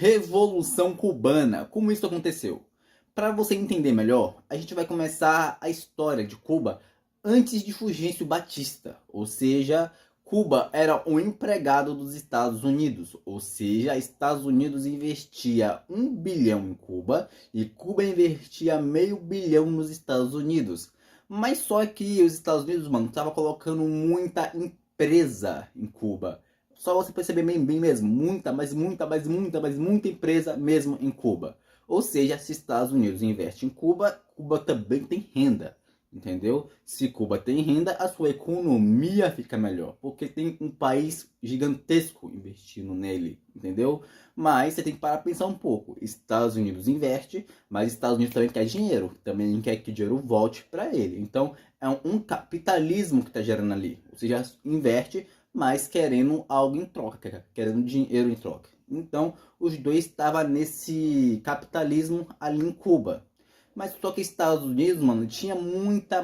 Revolução Cubana. Como isso aconteceu? Para você entender melhor, a gente vai começar a história de Cuba antes de Fulgêncio Batista. Ou seja, Cuba era um empregado dos Estados Unidos. Ou seja, Estados Unidos investia 1 bilhão em Cuba e Cuba investia meio bilhão nos Estados Unidos. Mas só que os Estados Unidos, mano, estavam colocando muita empresa em Cuba. Só você perceber bem mesmo, muita empresa mesmo em Cuba. Ou seja, se Estados Unidos investe em Cuba, Cuba também tem renda, entendeu? Se Cuba tem renda, a sua economia fica melhor, porque tem um país gigantesco investindo nele, entendeu? Mas você tem que parar para pensar um pouco. Estados Unidos investe, mas Estados Unidos também quer dinheiro, também quer que o dinheiro volte para ele. Então, é um capitalismo que está gerando ali. Ou seja, investe, mas querendo algo em troca, querendo dinheiro em troca. Então, os dois estavam nesse capitalismo ali em Cuba. Mas só que Estados Unidos, mano, tinha muita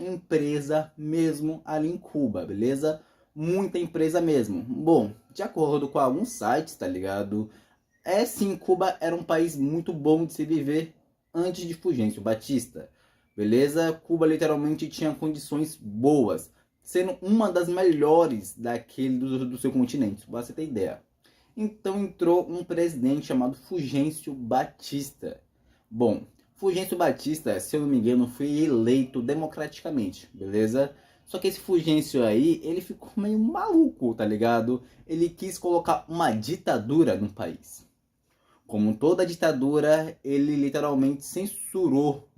empresa mesmo ali em Cuba, beleza? Muita empresa mesmo. Bom, de acordo com alguns sites, tá ligado? É sim, Cuba era um país muito bom de se viver antes de Fulgêncio Batista, beleza? Cuba literalmente tinha condições boas, sendo uma das melhores daquele do seu continente, pra você ter ideia. Então entrou um presidente chamado Fulgêncio Batista. Bom, Fulgêncio Batista, se eu não me engano, foi eleito democraticamente, beleza? Só que esse Fulgêncio aí, ele ficou meio maluco, tá ligado? Ele quis colocar uma ditadura no país. Como toda ditadura, ele literalmente censurou,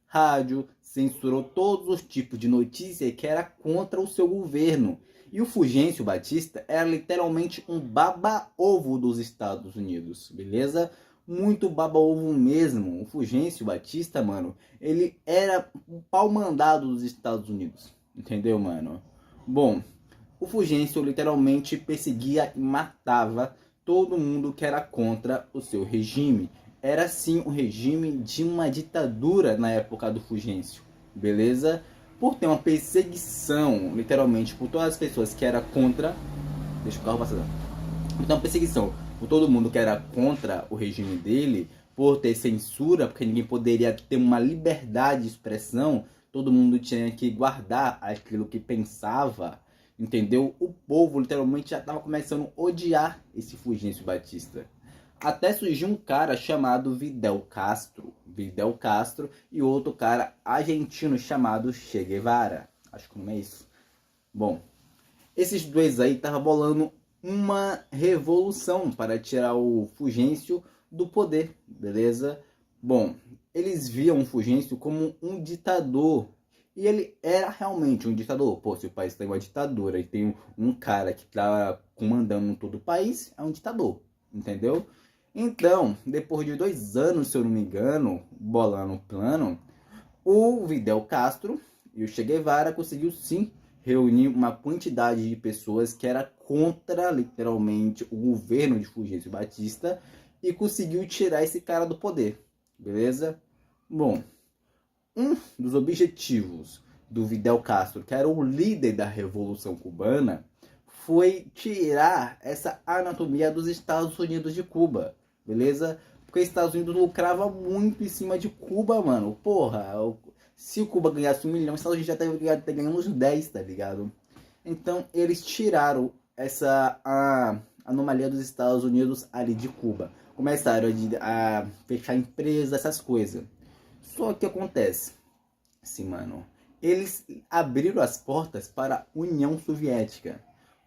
rádio, censurou todos os tipos de notícia que era contra o seu governo. E o Fulgêncio Batista era literalmente um baba-ovo dos Estados Unidos, beleza? Muito baba-ovo mesmo. O Fulgêncio Batista, mano, ele era o pau mandado dos Estados Unidos, entendeu, mano? Bom, o Fulgêncio literalmente perseguia e matava todo mundo que era contra o seu regime. Era sim o regime de uma ditadura na época do Fulgêncio, beleza? Por ter uma perseguição, literalmente, por todas as pessoas que era contra... Deixa o carro passar. Por ter uma perseguição por todo mundo que era contra o regime dele, por ter censura, porque ninguém poderia ter uma liberdade de expressão, todo mundo tinha que guardar aquilo que pensava, entendeu? O povo literalmente já estava começando a odiar esse Fulgêncio Batista. Até surgiu um cara chamado Fidel Castro e outro cara argentino chamado Che Guevara. Acho que o nome é isso. Bom, esses dois aí estavam bolando uma revolução para tirar o Fulgêncio do poder, beleza? Bom, eles viam o Fulgêncio como um ditador. E ele era realmente um ditador. Pô, se o país tem uma ditadura e tem um cara que tá comandando todo o país, é um ditador, entendeu? Então, depois de 2 anos, se eu não me engano, bolando o plano, o Fidel Castro e o Che Guevara conseguiu sim reunir uma quantidade de pessoas que era contra, literalmente, o governo de Fulgêncio Batista e conseguiu tirar esse cara do poder, beleza? Bom, um dos objetivos do Fidel Castro, que era o líder da Revolução Cubana, foi tirar essa anatomia dos Estados Unidos de Cuba, beleza? Porque os Estados Unidos lucrava muito em cima de Cuba, mano. Porra, se o Cuba ganhasse 1 milhão, os Estados Unidos já estaria ganhando uns 10, tá ligado? Então eles tiraram essa anomalia dos Estados Unidos ali de Cuba. Começaram a fechar empresas, essas coisas. Só que acontece, assim, mano, eles abriram as portas para a União Soviética.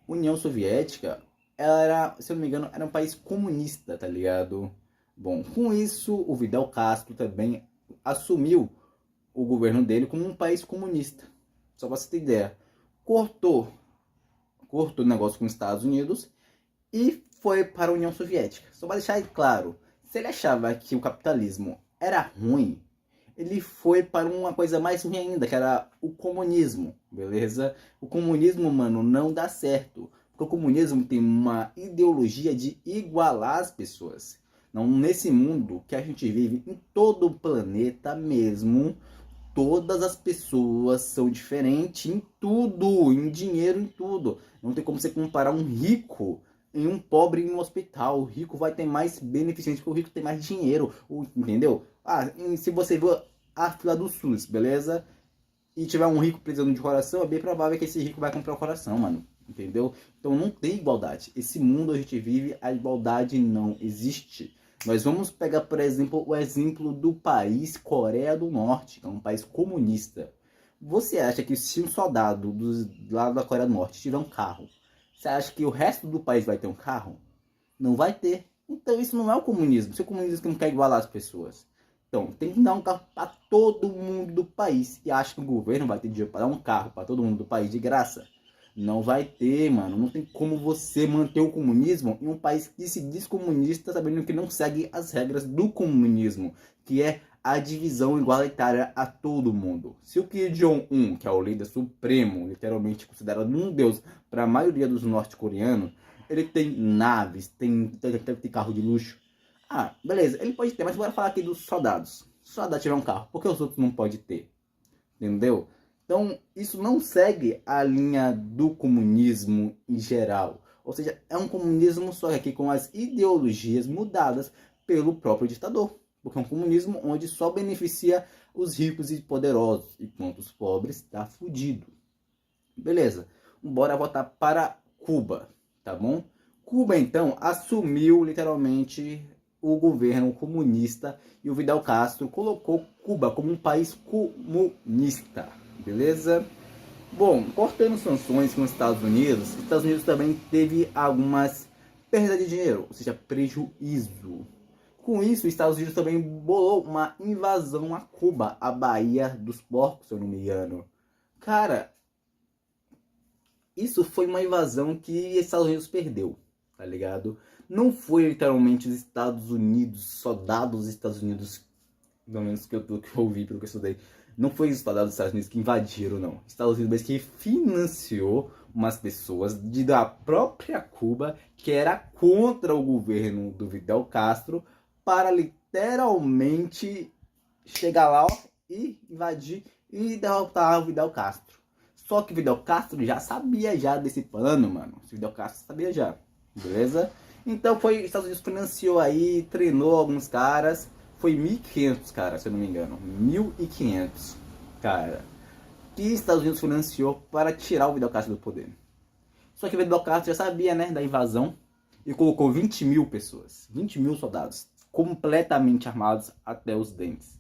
União Soviética, ela era, se eu não me engano, era um país comunista, tá ligado? Bom, com isso, o Fidel Castro também assumiu o governo dele como um país comunista. Só pra você ter ideia. Cortou o negócio com os Estados Unidos e foi para a União Soviética. Só para deixar claro, se ele achava que o capitalismo era ruim, ele foi para uma coisa mais ruim ainda, que era o comunismo, beleza? O comunismo, mano, não dá certo. Porque o comunismo tem uma ideologia de igualar as pessoas. Não, nesse mundo que a gente vive, em todo o planeta mesmo, todas as pessoas são diferentes em tudo, em dinheiro, em tudo. Não tem como você comparar um rico em um pobre em um hospital. O rico vai ter mais beneficente, porque o rico tem mais dinheiro, entendeu? E se você for a fila do SUS, beleza? E tiver um rico precisando de coração, é bem provável que esse rico vai comprar o coração, mano. Entendeu? Então não tem igualdade. Esse mundo a gente vive, a igualdade não existe. Nós vamos pegar, por exemplo, o exemplo do país Coreia do Norte, que é um país comunista. Você acha que se um soldado do lado da Coreia do Norte tiver um carro, você acha que o resto do país vai ter um carro? Não vai ter. Então isso não é o comunismo. Se o comunismo não quer igualar as pessoas. Então, tem que dar um carro para todo mundo do país. E acha que o governo vai ter dinheiro para dar um carro para todo mundo do país de graça? Não vai ter, mano. Não tem como você manter o comunismo em um país que se diz comunista, sabendo que não segue as regras do comunismo, que é a divisão igualitária a todo mundo. Se o Kim Jong-un, que é o líder supremo, literalmente considerado um deus para a maioria dos norte-coreanos, ele tem naves, tem carro de luxo. Beleza, ele pode ter, mas bora falar aqui dos soldados. Se o soldado tiver um carro, por que os outros não podem ter? Entendeu? Então, isso não segue a linha do comunismo em geral. Ou seja, é um comunismo só aqui com as ideologias mudadas pelo próprio ditador. Porque é um comunismo onde só beneficia os ricos e poderosos, enquanto os pobres tá fudido. Beleza, bora voltar para Cuba, tá bom? Cuba, então, assumiu literalmente o governo comunista e o Fidel Castro colocou Cuba como um país comunista, beleza? Bom, cortando sanções com os Estados Unidos também teve algumas perdas de dinheiro, ou seja, prejuízo. Com isso, os Estados Unidos também bolou uma invasão a Cuba, a Baía dos Porcos, se eu não me engano. Cara, isso foi uma invasão que os Estados Unidos perdeu, tá ligado? Não foi literalmente os Estados Unidos, soldados dos Estados Unidos, pelo menos que eu ouvi, pelo que eu estudei, não foi os soldados dos Estados Unidos que invadiram, não. Os Estados Unidos que financiou umas pessoas da própria Cuba que era contra o governo do Fidel Castro para literalmente chegar lá e invadir e derrotar o Fidel Castro. Só que o Fidel Castro já sabia já desse plano, mano. O Fidel Castro sabia já, beleza? Então foi, os Estados Unidos financiou aí, treinou alguns caras. Foi 1.500, cara, se eu não me engano. 1.500, cara. Que os Estados Unidos financiou para tirar o Fidel Castro do poder. Só que o Fidel Castro já sabia, né, da invasão. E colocou 20 mil pessoas, 20 mil soldados, completamente armados até os dentes.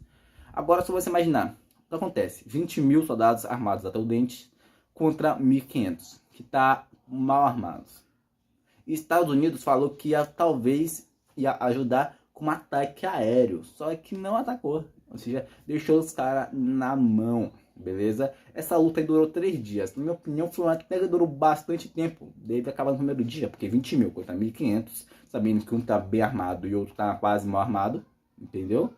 Agora, só você imaginar, o que acontece? 20 mil soldados armados até o dente contra 1.500, que tá mal armados. E Estados Unidos falou que talvez ia ajudar com um ataque aéreo, só que não atacou, ou seja, deixou os caras na mão, beleza? Essa luta aí durou 3 dias, na minha opinião foi uma luta que durou bastante tempo, deve acabar no primeiro dia, porque 20 mil contra 1.500, sabendo que um tá bem armado e o outro tá quase mal armado, entendeu?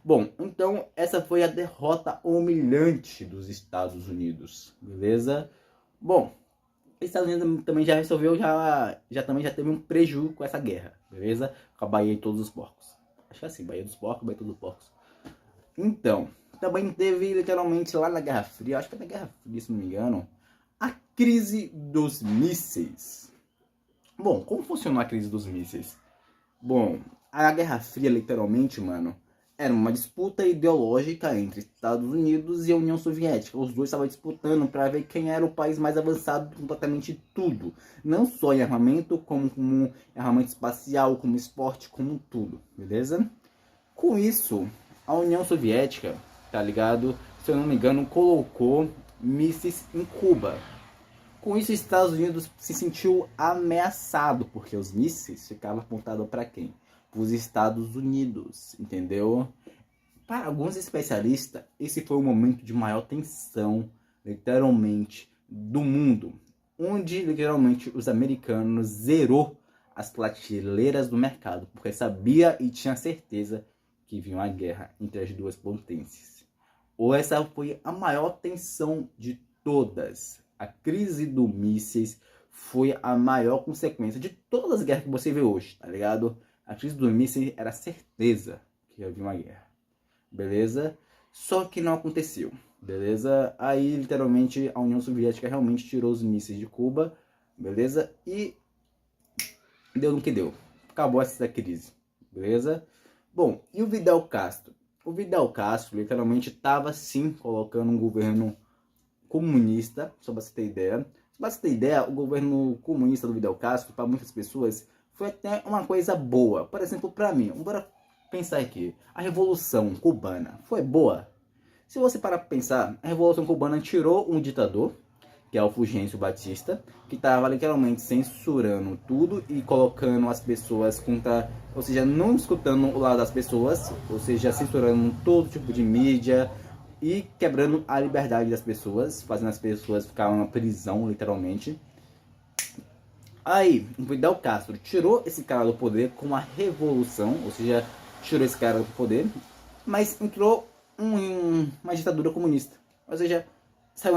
Bom, então essa foi a derrota humilhante dos Estados Unidos, beleza? Bom, os Estados Unidos também já resolveu, também já teve um prejuízo com essa guerra, beleza? Com a Baía de Todos os Porcos. Acho que é assim, Baía dos Porcos, Baía de Todos os Porcos. Então, também teve literalmente lá na Guerra Fria, acho que é na Guerra Fria, se não me engano, a crise dos mísseis. Bom, como funcionou a crise dos mísseis? Bom, a Guerra Fria, literalmente, mano, era uma disputa ideológica entre Estados Unidos e a União Soviética. Os dois estavam disputando para ver quem era o país mais avançado em completamente tudo. Não só em armamento, como em armamento espacial, como esporte, como tudo, beleza? Com isso, a União Soviética, tá ligado? Se eu não me engano, colocou mísseis em Cuba. Com isso, os Estados Unidos se sentiu ameaçado, porque os mísseis ficavam apontados para quem? Para os Estados Unidos, entendeu? Para alguns especialistas, esse foi o momento de maior tensão, literalmente, do mundo, onde, literalmente, os americanos zerou as prateleiras do mercado, porque sabia e tinha certeza que vinha uma guerra entre as duas potências. Ou essa foi a maior tensão de todas. A crise dos mísseis foi a maior consequência de todas as guerras que você vê hoje, tá ligado? A crise dos mísseis era certeza que havia uma guerra, beleza? Só que não aconteceu, beleza? Aí, literalmente, a União Soviética realmente tirou os mísseis de Cuba, beleza? E Deu no que deu. Acabou essa crise. Beleza? Bom, e o Vidal Castro? O Vidal Castro literalmente estava sim colocando um governo comunista, só pra você ter ideia. Só pra você ter ideia, o governo comunista do Vidal Castro, para muitas pessoas, foi até uma coisa boa. Por exemplo, para mim, bora pensar aqui. A Revolução Cubana foi boa? Se você parar para pensar, a Revolução Cubana tirou um ditador, que é o Fulgêncio Batista, que estava literalmente censurando tudo e colocando as pessoas contra, ou seja, não escutando o lado das pessoas, ou seja, censurando todo tipo de mídia e quebrando a liberdade das pessoas, fazendo as pessoas ficarem na prisão, literalmente. Aí, o Fidel Castro tirou esse cara do poder com a revolução, ou seja, tirou esse cara do poder, mas entrou uma ditadura comunista. Ou seja, saiu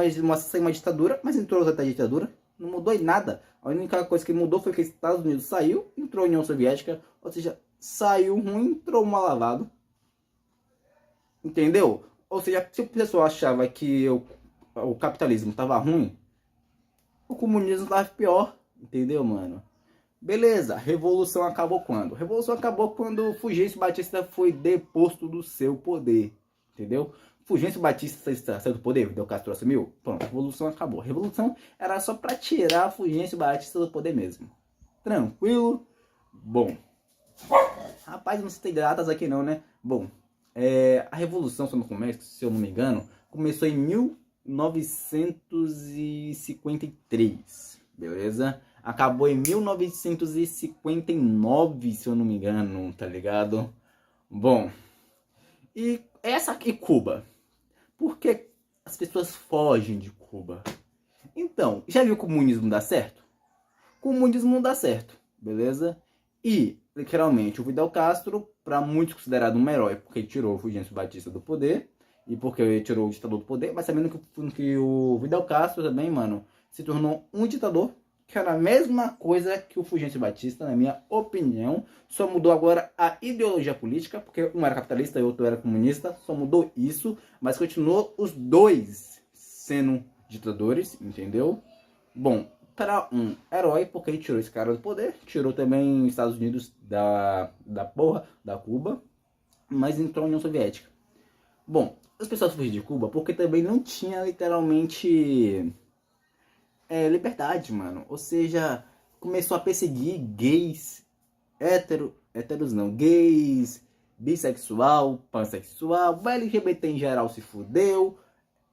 uma ditadura, mas entrou outra ditadura, não mudou em nada. A única coisa que mudou foi que os Estados Unidos saiu, entrou a União Soviética, ou seja, saiu ruim, entrou mal lavado. Entendeu? Ou seja, se o pessoal achava que o capitalismo estava ruim, o comunismo estava pior. Entendeu, mano? Beleza, a revolução acabou quando? A revolução acabou quando Fulgêncio Batista foi deposto do seu poder. Entendeu? Fulgêncio Batista saiu do poder, Fidel Castro assumiu. Pronto, a revolução acabou. A revolução era só para tirar Fulgêncio Batista do poder mesmo. Tranquilo? Bom. Rapaz, não citei datas aqui não, né? Bom, a revolução, se eu não me engano, começou em 1953, beleza? Acabou em 1959, se eu não me engano, tá ligado? Bom, e essa aqui, Cuba. Por que as pessoas fogem de Cuba? Então, já viu que o comunismo dá certo? O comunismo não dá certo, beleza? E, literalmente, o Fidel Castro, para muitos considerado um herói, porque ele tirou o Fulgêncio Batista do poder, e porque ele tirou o ditador do poder, mas sabendo que o Fidel Castro também, mano, se tornou um ditador, que era a mesma coisa que o Fulgêncio Batista, na minha opinião, só mudou agora a ideologia política, porque um era capitalista e o outro era comunista, só mudou isso, mas continuou os dois sendo ditadores, entendeu? Bom, para um herói, porque ele tirou esse cara do poder, tirou também os Estados Unidos da porra, da Cuba, mas entrou na União Soviética. Bom, as pessoas fugiram de Cuba porque também não tinha literalmente liberdade, mano. Ou seja, começou a perseguir gays, héteros não, gays, bissexual, pansexual, o LGBT em geral se fudeu.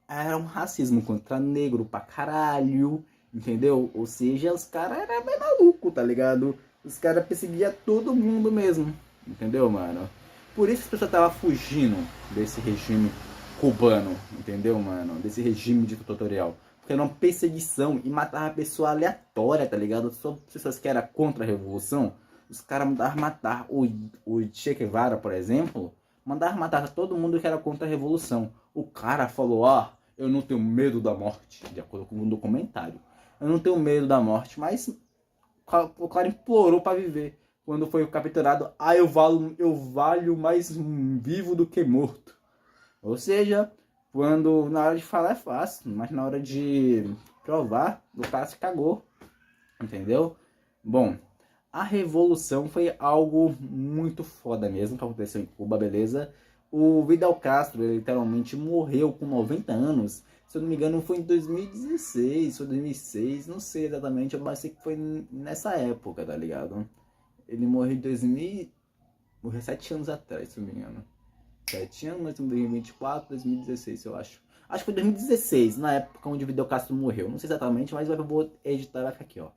Era um racismo contra negro pra caralho, entendeu? Ou seja, os caras eram bem malucos, tá ligado? Os caras perseguiam todo mundo mesmo, entendeu, mano? Por isso que as pessoas estavam fugindo desse regime cubano, entendeu, mano? Desse regime ditatorial. Porque era uma perseguição e matava a pessoa aleatória, tá ligado? Só pessoas que eram contra a revolução. Os caras mandavam matar o Che Guevara, por exemplo. Mandavam matar todo mundo que era contra a revolução. O cara falou, eu não tenho medo da morte, de acordo com um documentário. Eu não tenho medo da morte, mas o cara implorou para viver. Quando foi capturado, eu valho mais vivo do que morto. Ou seja, quando na hora de falar é fácil, mas na hora de provar, o cara se cagou. Entendeu? Bom, a revolução foi algo muito foda mesmo que aconteceu em Cuba, beleza? O Vidal Castro, ele literalmente morreu com 90 anos. Se eu não me engano, foi em 2016 ou 2006, não sei exatamente, mas sei que foi nessa época, tá ligado? Ele morreu em 2000, morreu 7 anos atrás, se eu não me engano. 7 anos, em 2024, 2016, eu acho. Acho que foi 2016, na época onde o Vidal Castro morreu. Não sei exatamente, mas eu vou editar, vai ficar aqui, ó.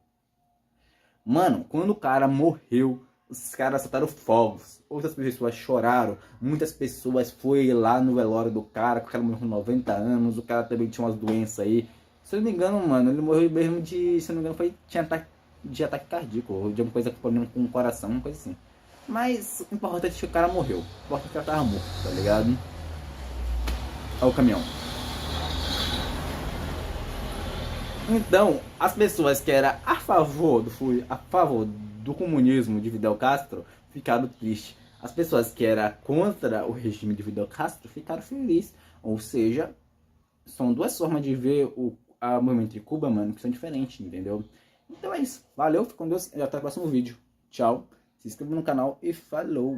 Mano, quando o cara morreu, os caras soltaram fogos. Outras pessoas choraram. Muitas pessoas foram lá no velório do cara, que o cara morreu com 90 anos. O cara também tinha umas doenças aí. Se eu não me engano, mano, ele morreu mesmo de. Se eu não me engano, tinha ataque cardíaco. Ou de alguma coisa com o coração, uma coisa assim. Mas o importante é que o cara morreu. O importante é que o cara tava morto, tá ligado? Olha o caminhão. Então, as pessoas que eram a favor do comunismo de Fidel Castro ficaram tristes. As pessoas que eram contra o regime de Fidel Castro ficaram felizes. Ou seja, são duas formas de ver o movimento de Cuba, mano, que são diferentes, entendeu? Então é isso. Valeu, fique com Deus e até o próximo vídeo. Tchau, se inscreva no canal e falou!